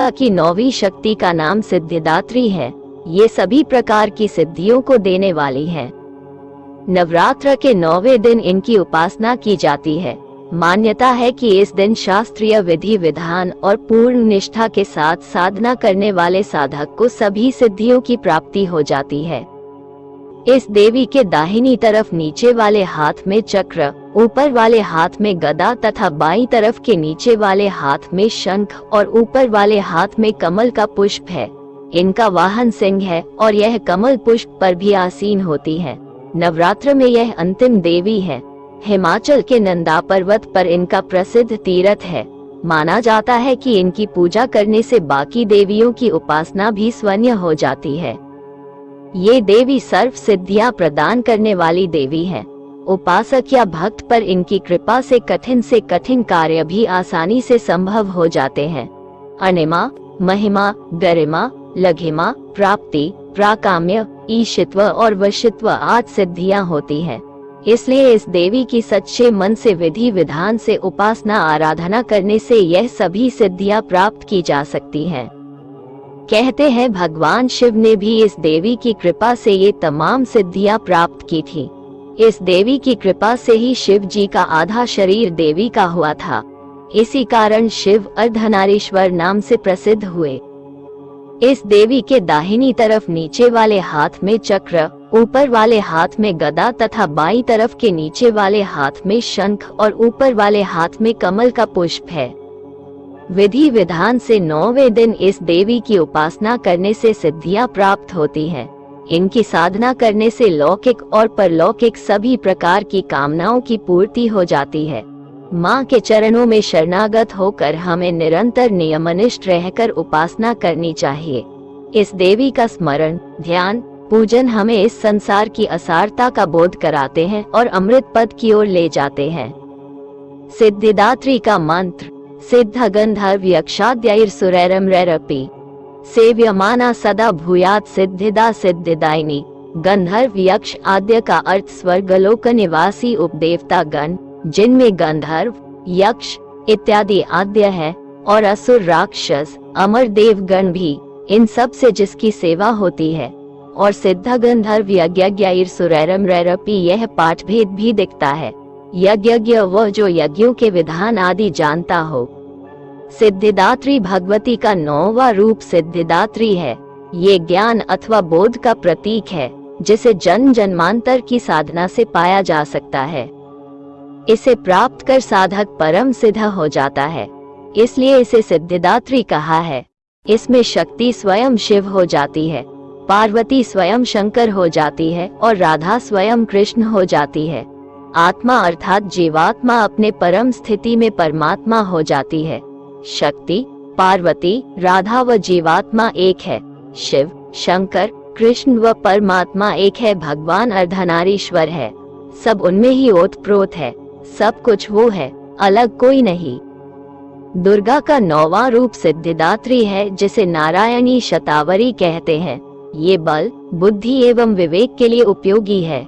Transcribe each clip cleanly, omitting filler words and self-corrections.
माता की 9वीं शक्ति का नाम सिद्धिदात्री है। ये सभी प्रकार की सिद्धियों को देने वाली है। नवरात्र के 9वें दिन इनकी उपासना की जाती है। मान्यता है कि इस दिन शास्त्रीय विधि विधान और पूर्ण निष्ठा के साथ साधना करने वाले साधक को सभी सिद्धियों की प्राप्ति हो जाती है। इस देवी के दाहिनी तरफ नीचे वाले हाथ में चक्र, ऊपर वाले हाथ में गदा तथा बाईं तरफ के नीचे वाले हाथ में शंख और ऊपर वाले हाथ में कमल का पुष्प है। इनका वाहन सिंह है और यह कमल पुष्प पर भी आसीन होती है। नवरात्र में यह अंतिम देवी है। हिमाचल के नंदा पर्वत पर इनका प्रसिद्ध तीर्थ है। माना जाता है कि इनकी पूजा करने से बाकी देवियों की उपासना भी स्वर्ण हो जाती है। ये देवी सर्व सिद्धियां प्रदान करने वाली देवी है। उपासक या भक्त पर इनकी कृपा से कठिन कार्य भी आसानी से संभव हो जाते हैं। अनिमा, महिमा, गरिमा, लघिमा, प्राप्ति, प्राकाम्य, ईशित्व और वशित्व आदि सिद्धियां होती हैं। इसलिए इस देवी की सच्चे मन से विधि विधान से उपासना आराधना करने से यह सभी सिद्धियां प्राप्त की जा सकती हैं। कहते हैं भगवान शिव ने भी इस देवी की कृपा से ये तमाम सिद्धियां प्राप्त की थी। इस देवी की कृपा से ही शिव जी का आधा शरीर देवी का हुआ था। इसी कारण शिव अर्धनारीश्वर नाम से प्रसिद्ध हुए। इस देवी के दाहिनी तरफ नीचे वाले हाथ में चक्र, ऊपर वाले हाथ में गदा तथा बाईं तरफ के नीचे वाले हाथ में शंख और ऊपर वाले हाथ में कमल का पुष्प है। विधि विधान से 9वें दिन इस देवी की उपासना करने से सिद्धियां प्राप्त होती हैं। इनकी साधना करने से लौकिक और परलौकिक सभी प्रकार की कामनाओं की पूर्ति हो जाती है। माँ के चरणों में शरणागत होकर हमें निरंतर नियमनिष्ठ रहकर उपासना करनी चाहिए। इस देवी का स्मरण, ध्यान, पूजन हमें इस संसार की असारता का बोध कराते हैं और अमृत पद की ओर ले जाते हैं। सिद्धिदात्री का मंत्र: सिद्ध गंधर्व यक्षाद्यैर सुरैरमरैरपि सेव्यमाना सदा भूयात् सिद्धिदा सिद्धिदायिनी। गंधर्व यक्ष आद्य का अर्थ स्वर्गलोक निवासी उपदेवता गण, जिनमें गंधर्व, यक्ष इत्यादि आद्य है, और असुर, राक्षस, अमर देवगण भी, इन सब से जिसकी सेवा होती है। और सिद्ध गंधर्व यज्ञज्ञैर सुरैरमरैरपि, यह पाठ भेद भी दिखता है। यज्ञ वह जो यज्ञों के विधान आदि जानता हो। सिद्धिदात्री भगवती का 9वां रूप सिद्धिदात्री है। ये ज्ञान अथवा बोध का प्रतीक है, जिसे जन्म जन्मांतर की साधना से पाया जा सकता है। इसे प्राप्त कर साधक परम सिद्ध हो जाता है, इसलिए इसे सिद्धिदात्री कहा है। इसमें शक्ति स्वयं शिव हो जाती है, पार्वती स्वयं शंकर हो जाती है और राधा स्वयं कृष्ण हो जाती है। आत्मा अर्थात जीवात्मा अपने परम स्थिति में परमात्मा हो जाती है। शक्ति, पार्वती, राधा व जीवात्मा एक है। शिव, शंकर, कृष्ण व परमात्मा एक है। भगवान अर्धनारीश्वर है, सब उनमें ही ओतप्रोत है। सब कुछ वो है, अलग कोई नहीं। दुर्गा का 9वां रूप सिद्धिदात्री है, जिसे नारायणी शतावरी कहते हैं। ये बल, बुद्धि एवं विवेक के लिए उपयोगी है।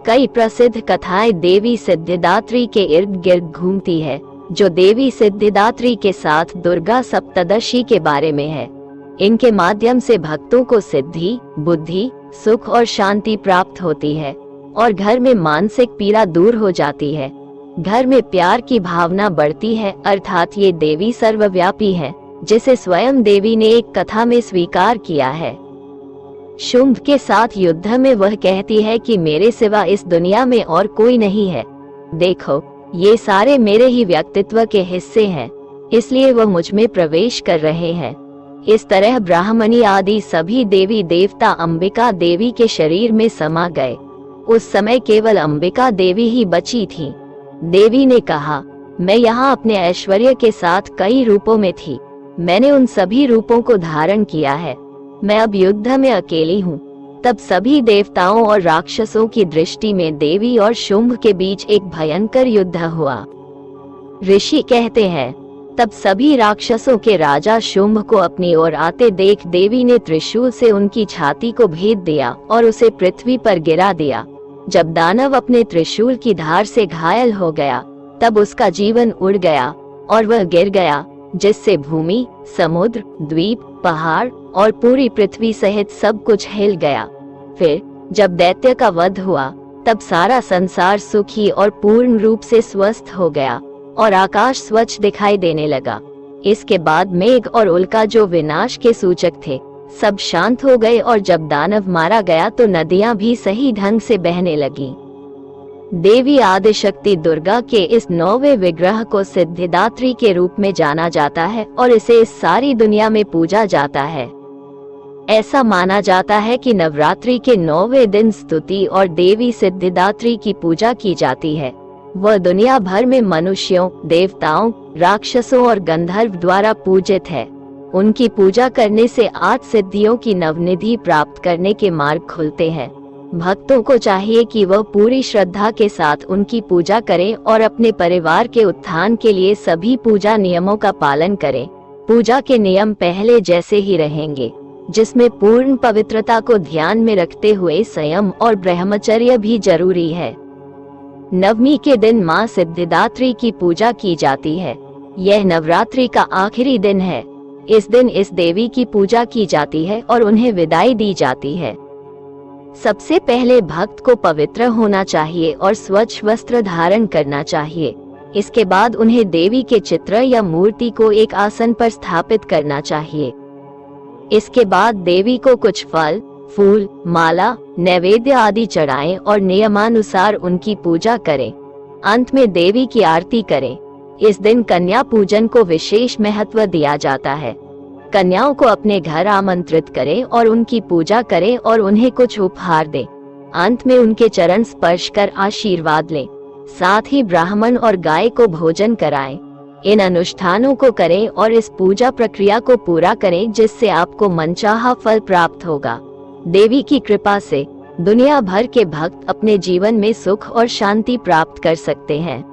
कई प्रसिद्ध कथाएं देवी सिद्धिदात्री के इर्द गिर्द घूमती है, जो देवी सिद्धिदात्री के साथ दुर्गा सप्तदशी के बारे में है। इनके माध्यम से भक्तों को सिद्धि, बुद्धि, सुख और शांति प्राप्त होती है और घर में मानसिक पीड़ा दूर हो जाती है। घर में प्यार की भावना बढ़ती है, अर्थात ये देवी सर्वव्यापी है, जिसे स्वयं देवी ने एक कथा में स्वीकार किया है। शुंभ के साथ युद्ध में वह कहती है कि मेरे सिवा इस दुनिया में और कोई नहीं है। देखो, ये सारे मेरे ही व्यक्तित्व के हिस्से हैं, इसलिए वह मुझ में प्रवेश कर रहे हैं। इस तरह ब्राह्मणी आदि सभी देवी देवता अंबिका देवी के शरीर में समा गए। उस समय केवल अंबिका देवी ही बची थी। देवी ने कहा, मैं यहाँ अपने ऐश्वर्य के साथ कई रूपों में थी। मैंने उन सभी रूपों को धारण किया है। मैं अब युद्ध में अकेली हूँ। तब सभी देवताओं और राक्षसों की दृष्टि में देवी और शुंभ के बीच एक भयंकर युद्ध हुआ। ऋषि कहते हैं, तब सभी राक्षसों के राजा शुंभ को अपनी ओर आते देख देवी ने त्रिशूल से उनकी छाती को भेद दिया और उसे पृथ्वी पर गिरा दिया। जब दानव अपने त्रिशूल की धार से घायल हो गया, तब उसका जीवन उड़ गया और वह गिर गया जिससे भूमि, समुद्र, द्वीप, पहाड़ और पूरी पृथ्वी सहित सब कुछ हिल गया। फिर जब दैत्य का वध हुआ तब सारा संसार सुखी और पूर्ण रूप से स्वस्थ हो गया और आकाश स्वच्छ दिखाई देने लगा। इसके बाद मेघ और उल्का जो विनाश के सूचक थे सब शांत हो गए और जब दानव मारा गया तो नदियां भी सही ढंग से बहने लगी। देवी आदिशक्ति दुर्गा के इस 9वें विग्रह को सिद्धिदात्री के रूप में जाना जाता है और इसे इस सारी दुनिया में पूजा जाता है। ऐसा माना जाता है कि नवरात्रि के 9वें दिन स्तुति और देवी सिद्धिदात्री की पूजा की जाती है। वह दुनिया भर में मनुष्यों, देवताओं, राक्षसों और गंधर्व द्वारा पूजित है। उनकी पूजा करने से 8 सिद्धियों की नवनिधि प्राप्त करने के मार्ग खुलते हैं। भक्तों को चाहिए कि वह पूरी श्रद्धा के साथ उनकी पूजा करें और अपने परिवार के उत्थान के लिए सभी पूजा नियमों का पालन करें। पूजा के नियम पहले जैसे ही रहेंगे, जिसमें पूर्ण पवित्रता को ध्यान में रखते हुए संयम और ब्रह्मचर्य भी जरूरी है। नवमी के दिन मां सिद्धिदात्री की पूजा की जाती है। यह नवरात्रि का आखिरी दिन है। इस दिन इस देवी की पूजा की जाती है और उन्हें विदाई दी जाती है। सबसे पहले भक्त को पवित्र होना चाहिए और स्वच्छ वस्त्र धारण करना चाहिए। इसके बाद उन्हें देवी के चित्र या मूर्ति को एक आसन पर स्थापित करना चाहिए। इसके बाद देवी को कुछ फल, फूल, माला, नैवेद्य आदि चढ़ाएं और नियमानुसार उनकी पूजा करें। अंत में देवी की आरती करें। इस दिन कन्या पूजन को विशेष महत्व दिया जाता है। कन्याओं को अपने घर आमंत्रित करें और उनकी पूजा करें और उन्हें कुछ उपहार दें। अंत में उनके चरण स्पर्श कर आशीर्वाद लें। साथ ही ब्राह्मण और गाय को भोजन कराएं। इन अनुष्ठानों को करें और इस पूजा प्रक्रिया को पूरा करें, जिससे आपको मनचाहा फल प्राप्त होगा। देवी की कृपा से दुनिया भर के भक्त अपने जीवन में सुख और शांति प्राप्त कर सकते हैं।